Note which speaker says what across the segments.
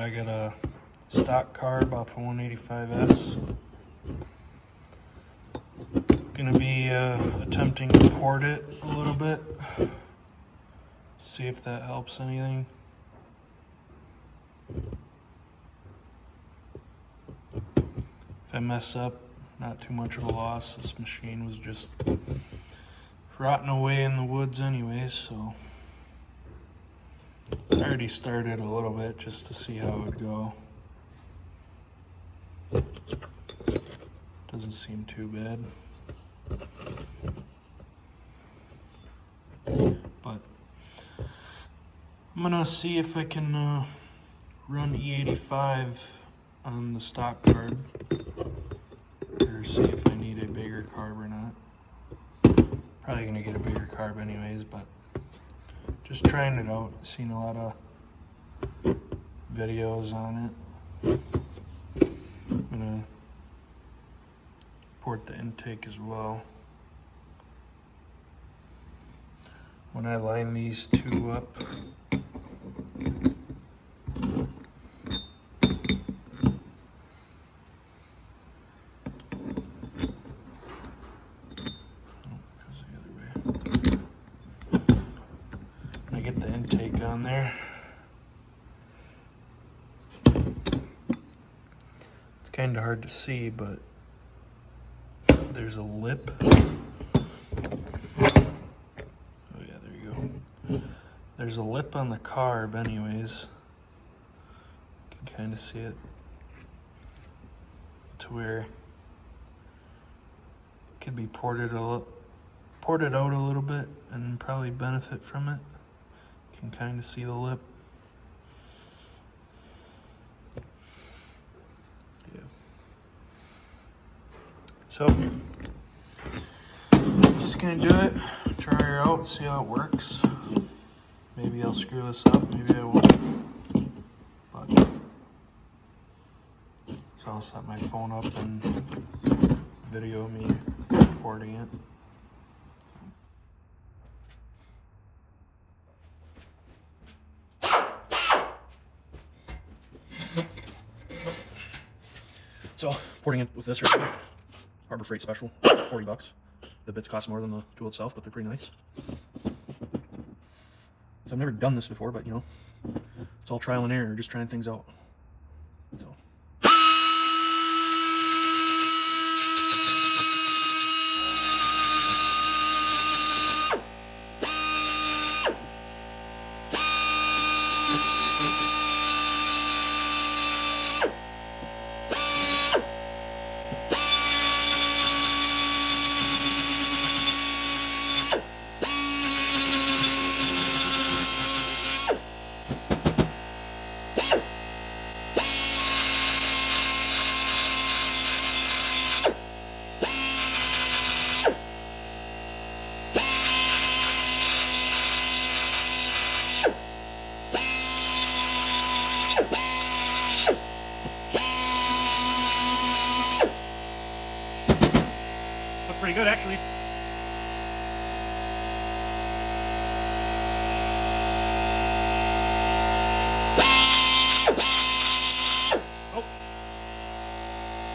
Speaker 1: I got a stock carb off of 185S. Gonna be attempting to port it a little bit. See if that helps anything. If I mess up, not too much of a loss. This machine was just rotting away in the woods anyways, so I already started a little bit just to see how it would go. Doesn't seem too bad. But I'm gonna see if I can run E85 on the stock carb, or see if I need a bigger carb or not. Probably gonna get a bigger carb anyways, but just trying it out. Seen a lot of videos on it. I'm gonna port the intake as well. When I line these two up, I get the intake on there. It's kind of hard to see, but there's a lip. Oh yeah, there you go. There's a lip on the carb anyways. You can kind of see it to where it could be ported out a little bit and probably benefit from it. You can kind of see the lip. Yeah. So, just gonna do it, try her out, see how it works. Maybe I'll screw this up, maybe I won't. But, so I'll set my phone up and video me recording it. So, porting it with this right here, Harbor Freight Special, $40. The bits cost more than the tool itself, but they're pretty nice. So I've never done this before, but you know, it's all trial and error, just trying things out. So. Pretty good, actually. Oh,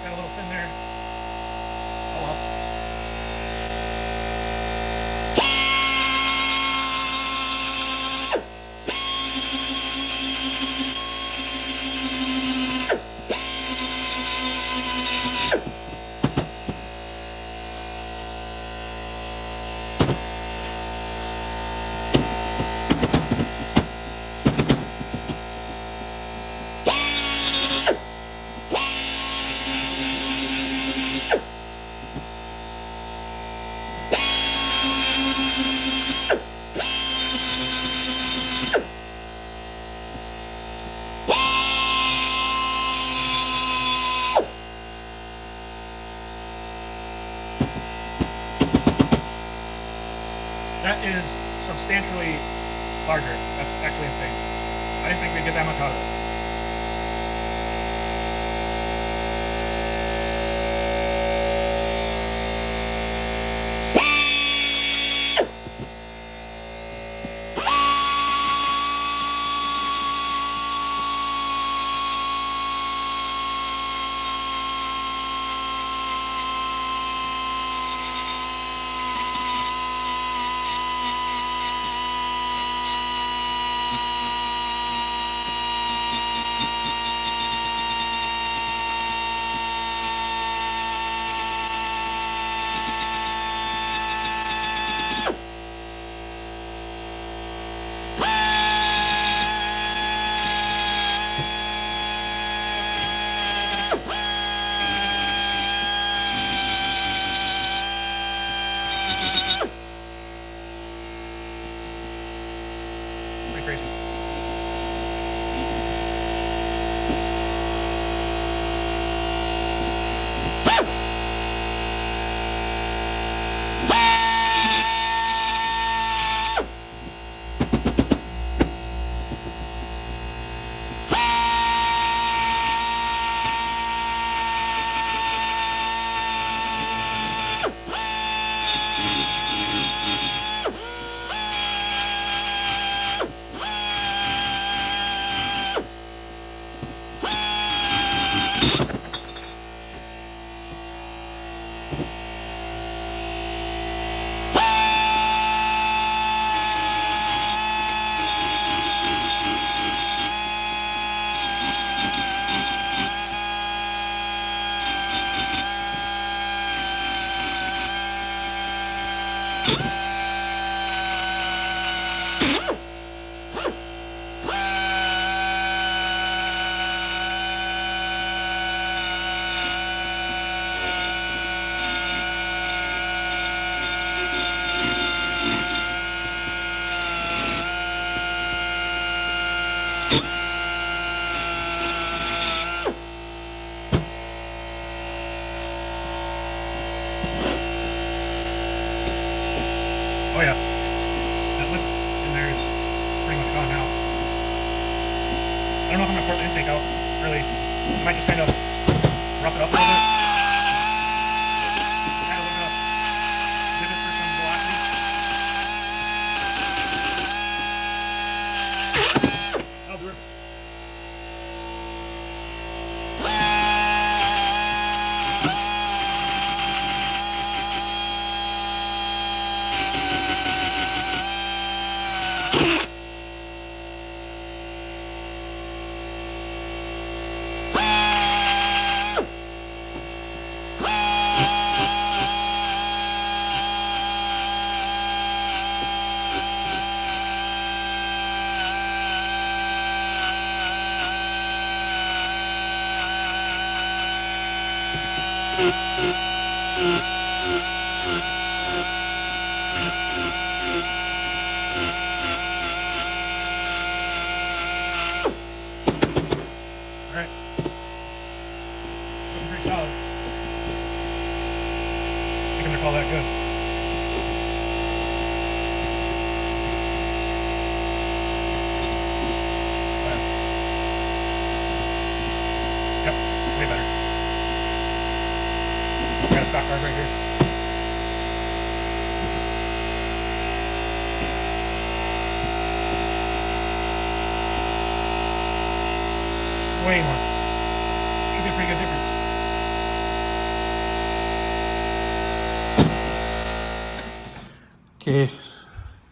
Speaker 1: got a little thin there. Oh well. That is substantially larger. That's actually insane. I didn't think we'd get that much out of it.
Speaker 2: fake out. Really, you might just kind of rough it up a little bit. Kind of look up. Give it for some velocity. That'll do it. Alright. Looking pretty solid. I think I'm gonna call that good. Yep, way better. Got a stock carb right here. Way more. Should be a pretty good difference.
Speaker 1: Okay,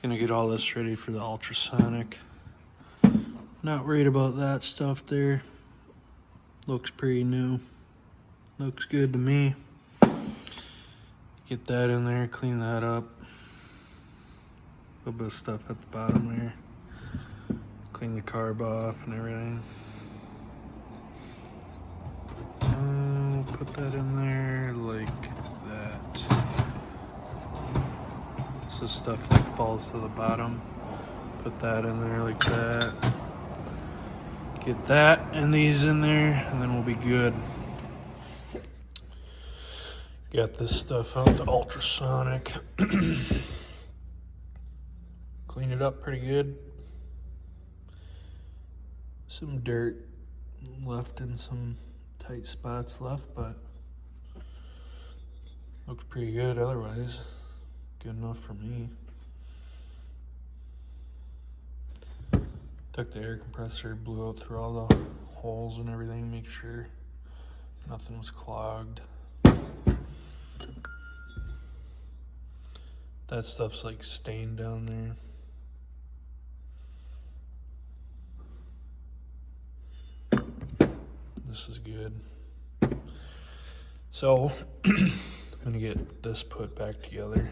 Speaker 1: gonna get all this ready for the ultrasonic. Not worried about that stuff there. Looks pretty new. Looks good to me. Get that in there, clean that up. A little bit of stuff at the bottom there. Clean the carb off and everything. Put that in there like that. So stuff like falls to the bottom. Put that in there like that. Get that and these in there, and then we'll be good. Got this stuff out the ultrasonic. Clean it up pretty good. Some dirt left in some tight spots left, but looks pretty good otherwise. Good enough for me. Took the air compressor, blew out through all the holes and everything, make sure nothing was clogged. That stuff's like stained down there. This is good. So, I'm gonna get this put back together.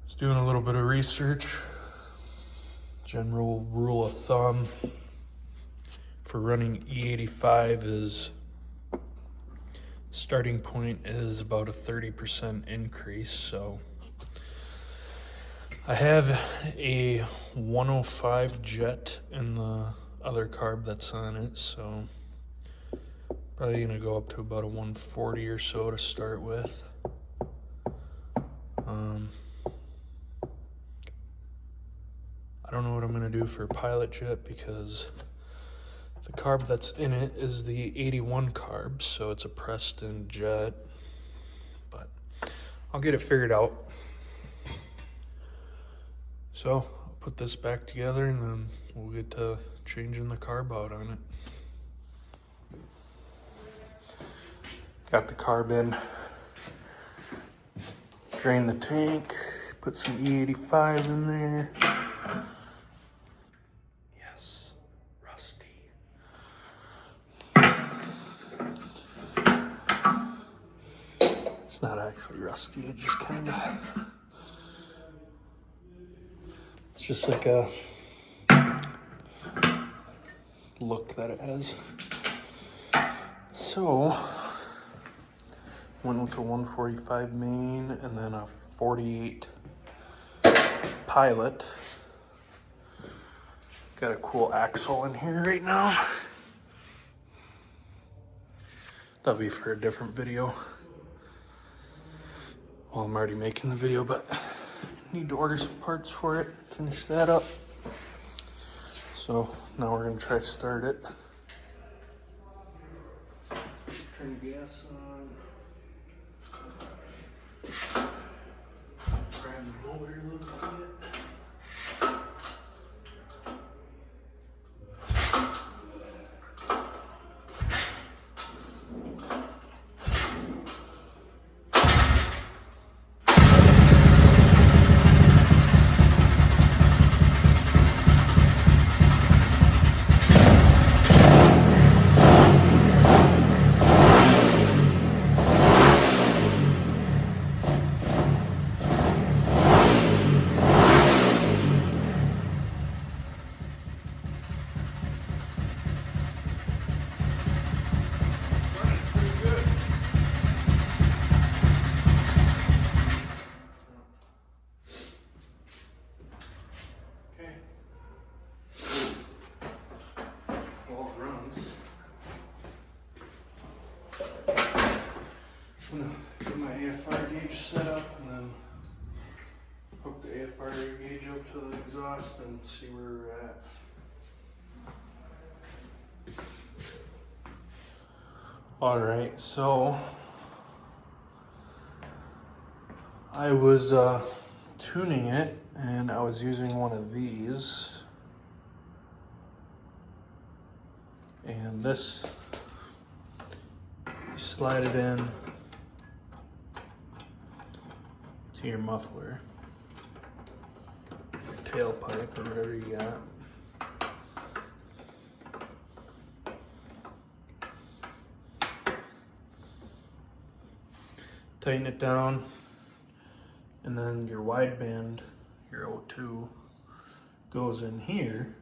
Speaker 1: Just doing a little bit of research. General rule of thumb for running E85 is starting point is about a 30% increase. So I have a 105 jet in the other carb that's on it, so probably gonna go up to about a 140 or so to start with. I don't know what I'm gonna do for pilot jet because the carb that's in it is the 81 carb, so it's a pressed in jet, but I'll get it figured out. So I'll put this back together and then we'll get to changing the carb out on it. Got the carb in, drain the tank, put some E85 in there. Yes, rusty. It's not actually rusty, it just kind of, it's just like a look that it has. So, went with a 145 main and then a 48 pilot. Got a cool axle in here right now. That'll be for a different video. Well, I'm already making the video, but need to order some parts for it, finish that up. So now we're gonna try to start it. Turn the gas on. Grab the motor a little bit. I'm gonna get my AFR gauge set up and then hook the AFR gauge up to the exhaust and see where we're at. Alright, so I was tuning it and I was using one of these. And this, you slide it in to your muffler, your tailpipe, or whatever you got. Tighten it down, and then your wideband, your O2, goes in here,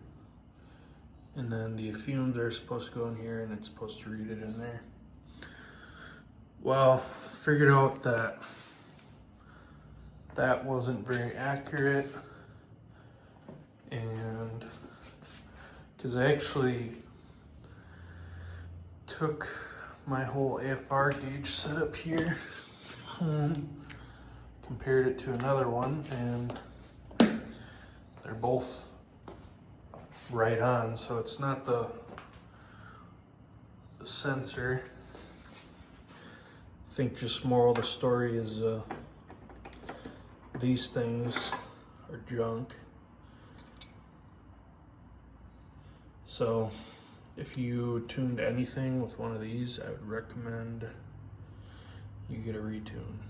Speaker 1: and then the fumes are supposed to go in here, and it's supposed to read it in there. Well, figured out that that wasn't very accurate, and because I actually took my whole AFR gauge setup here home, compared it to another one, and they're both right on. So it's not the sensor. I think just moral of the story is these things are junk. So if you tuned anything with one of these, I would recommend you get a retune.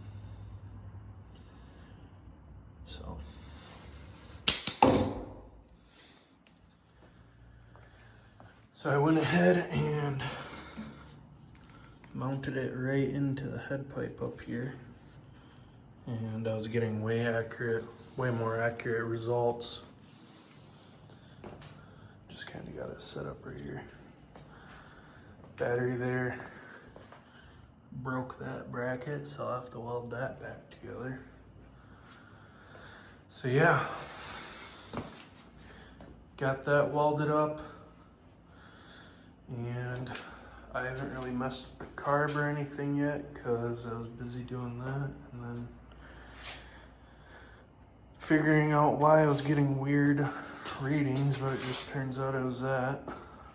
Speaker 1: So I went ahead and mounted it right into the head pipe up here, and I was getting way more accurate results. Just kind of got it set up right here. Battery there. Broke that bracket, so I'll have to weld that back together. So yeah, got that welded up, and I haven't really messed with the carb or anything yet because I was busy doing that, and then figuring out why I was getting weird readings, but it just turns out it was that.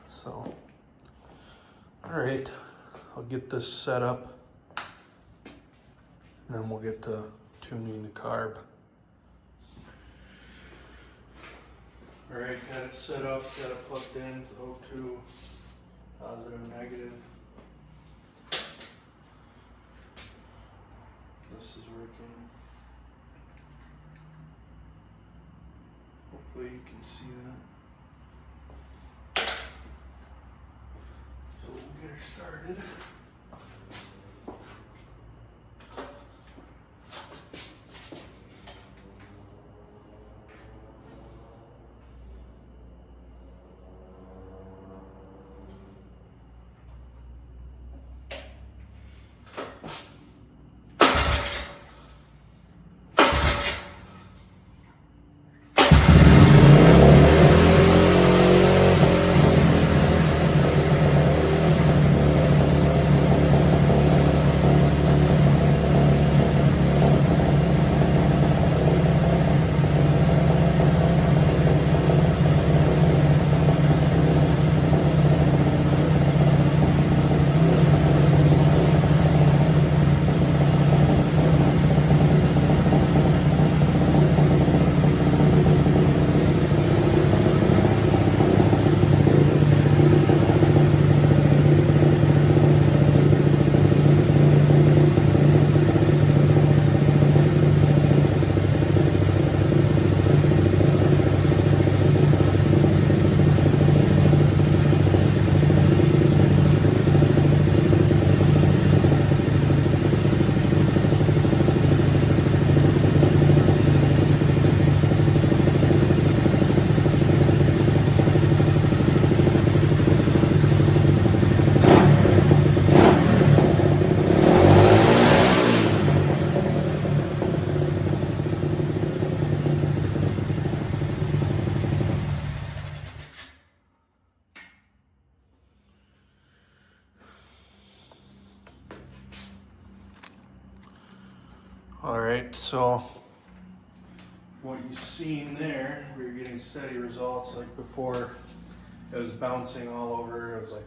Speaker 1: So, alright, I'll get this set up, and then we'll get to tuning the carb. Alright, got it set up, got it plugged in to O2, positive, negative. This is working. Hopefully you can see that. So we'll get her started. Alright, so what you've seen there, where you're getting steady results, like before it was bouncing all over, it was like,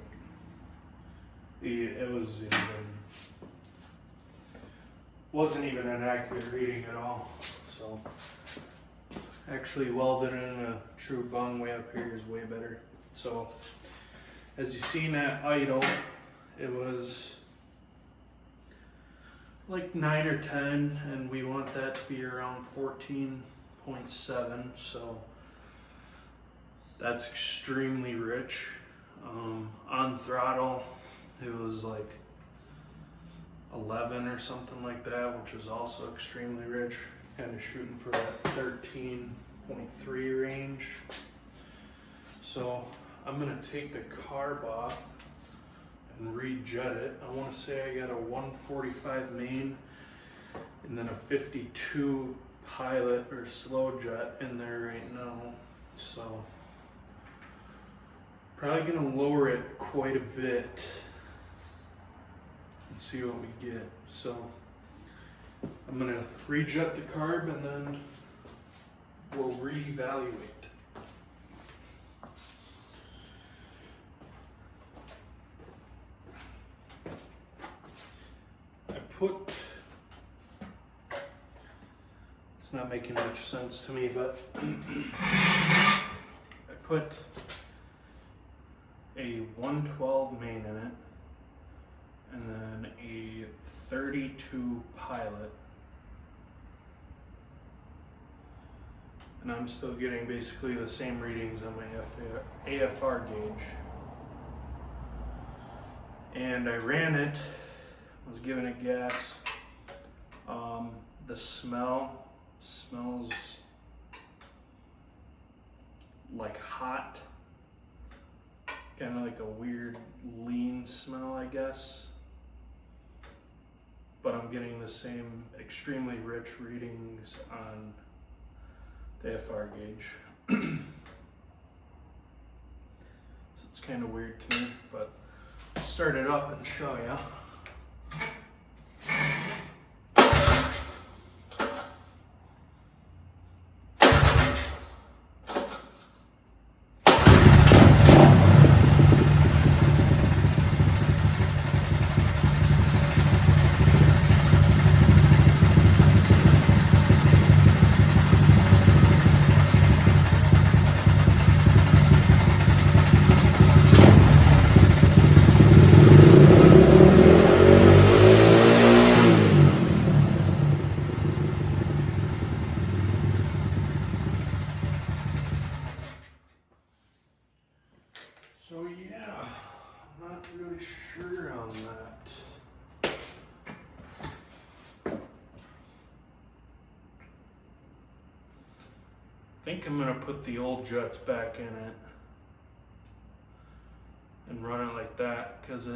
Speaker 1: wasn't even an accurate reading at all. So actually welded in a true bung way up here is way better. So as you seen at idle, it was like 9 or 10, and we want that to be around 14.7, so that's extremely rich. On throttle it was like 11 or something like that, which is also extremely rich, kind of shooting for that 13.3 range. So I'm gonna take the carb off and rejet it. I want to say I got a 145 main and then a 52 pilot or slow jet in there right now. So probably gonna lower it quite a bit and see what we get. So I'm gonna rejet the carb and then we'll reevaluate. It's not making much sense to me, but I put a 112 main in it and then a 32 pilot, and I'm still getting basically the same readings on my AFR gauge. And I ran it, was giving it gas. The smells like hot, kind of like a weird lean smell, I guess. But I'm getting the same extremely rich readings on the FR gauge. So it's kind of weird to me, but I'll start it up and show you. So yeah, I'm not really sure on that. I think I'm gonna put the old jets back in it and run it like that, because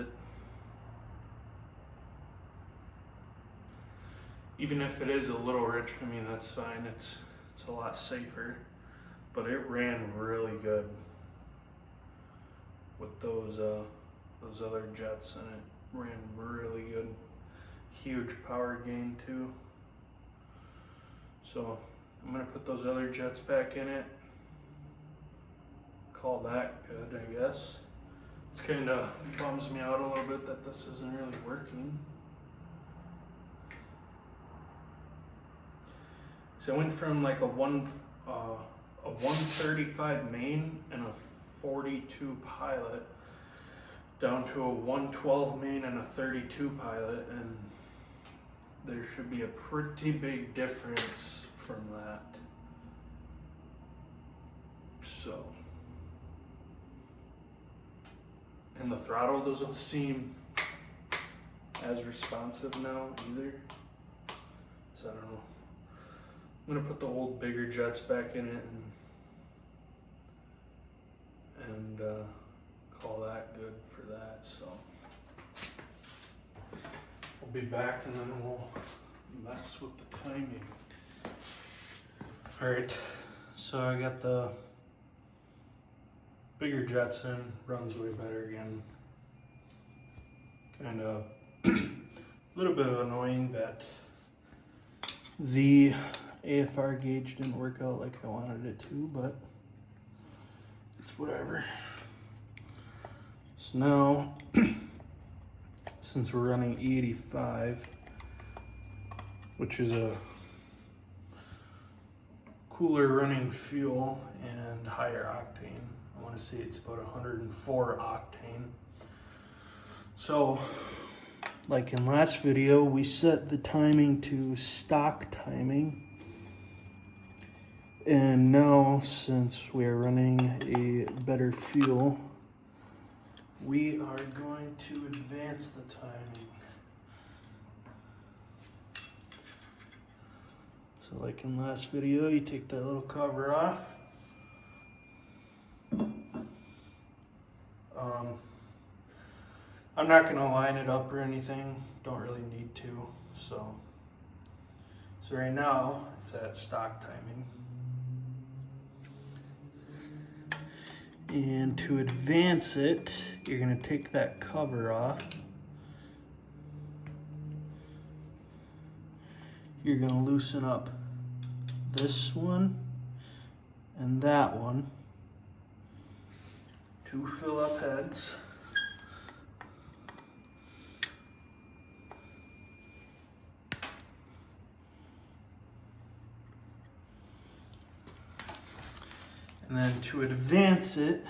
Speaker 1: even if it is a little rich for me, that's fine. It's a lot safer, but it ran really good with those other jets, and it ran really good. Huge power gain too. So I'm gonna put those other jets back in it. Call that good, I guess. It's kind of bums me out a little bit that this isn't really working. So I went from like a 135 main and a 42 pilot down to a 112 main and a 32 pilot, and there should be a pretty big difference from that. So, and the throttle doesn't seem as responsive now either, so I don't know. I'm gonna put the old bigger jets back in it and call that good for that. So we'll be back and then we'll mess with the timing. All right, so I got the bigger jets in, runs way better again. Kind of a little bit of annoying that The AFR gauge didn't work out like I wanted it to, but it's whatever. So now, since we're running E85, which is a cooler running fuel and higher octane, I want to say it's about 104 octane. So, like in last video, we set the timing to stock timing. And now, since we are running a better fuel, we are going to advance the timing. So like in last video, you take that little cover off. I'm not gonna line it up or anything, don't really need to, so right now it's at stock timing. And to advance it, you're gonna take that cover off. You're gonna loosen up this one and that one, 2 fill up heads. And then to advance it,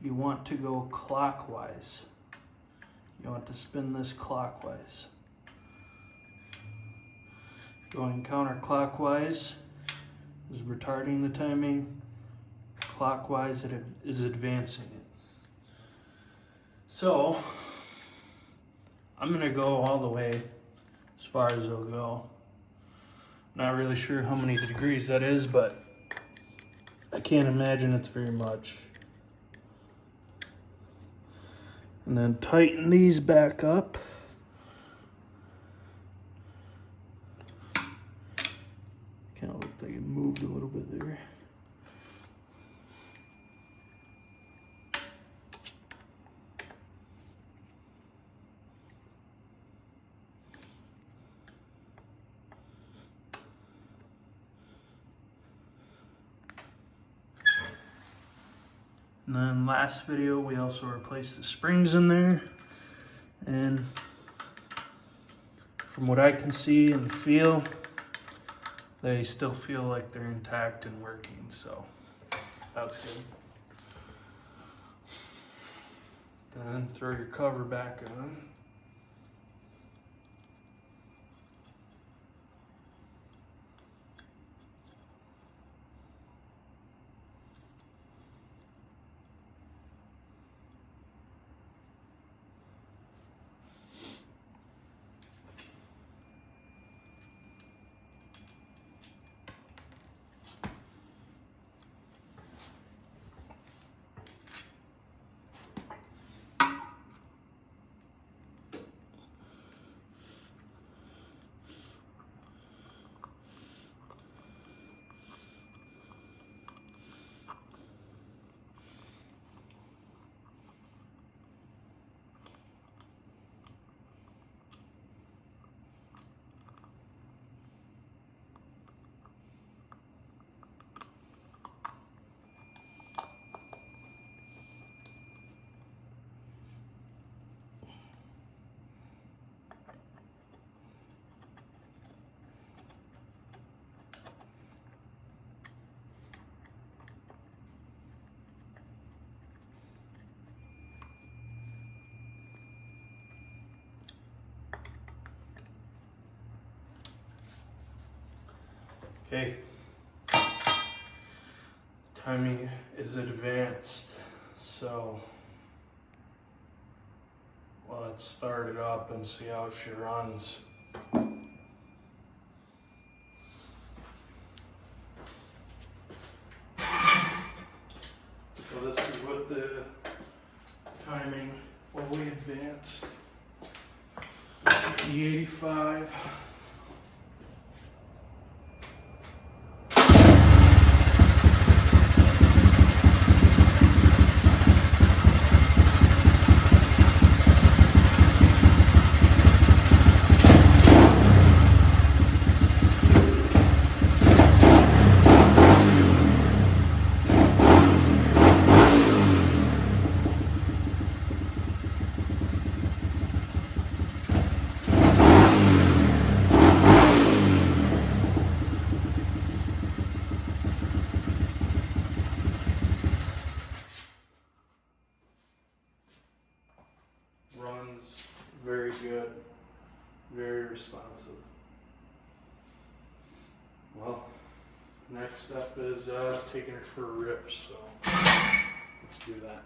Speaker 1: you want to go clockwise. You want to spin this clockwise. Going counterclockwise is retarding the timing. Clockwise it is advancing it. So I'm gonna go all the way as far as it'll go. Not really sure how many degrees that is, but I can't imagine it's very much. And then tighten these back up. Kind of looked like it moved a little bit there. And then last video, we also replaced the springs in there. And from what I can see and feel, they still feel like they're intact and working, so that's good. Then throw your cover back on. Okay, timing is advanced, so let's start it up and see how she runs. So this is what the timing fully advanced E85. next step is taking her for a rip, so let's do that.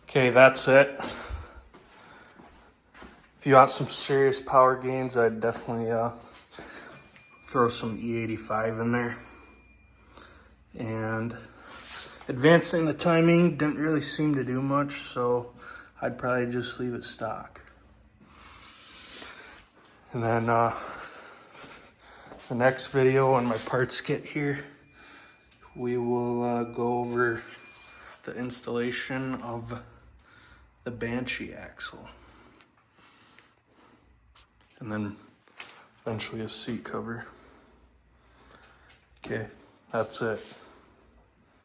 Speaker 1: Okay, that's it. If you want some serious power gains, I'd definitely throw some E85 in there. And advancing the timing didn't really seem to do much, so I'd probably just leave it stock. And then the next video when my parts get here, we will go over the installation of the Banshee axle. And then eventually a seat cover. Okay, that's it.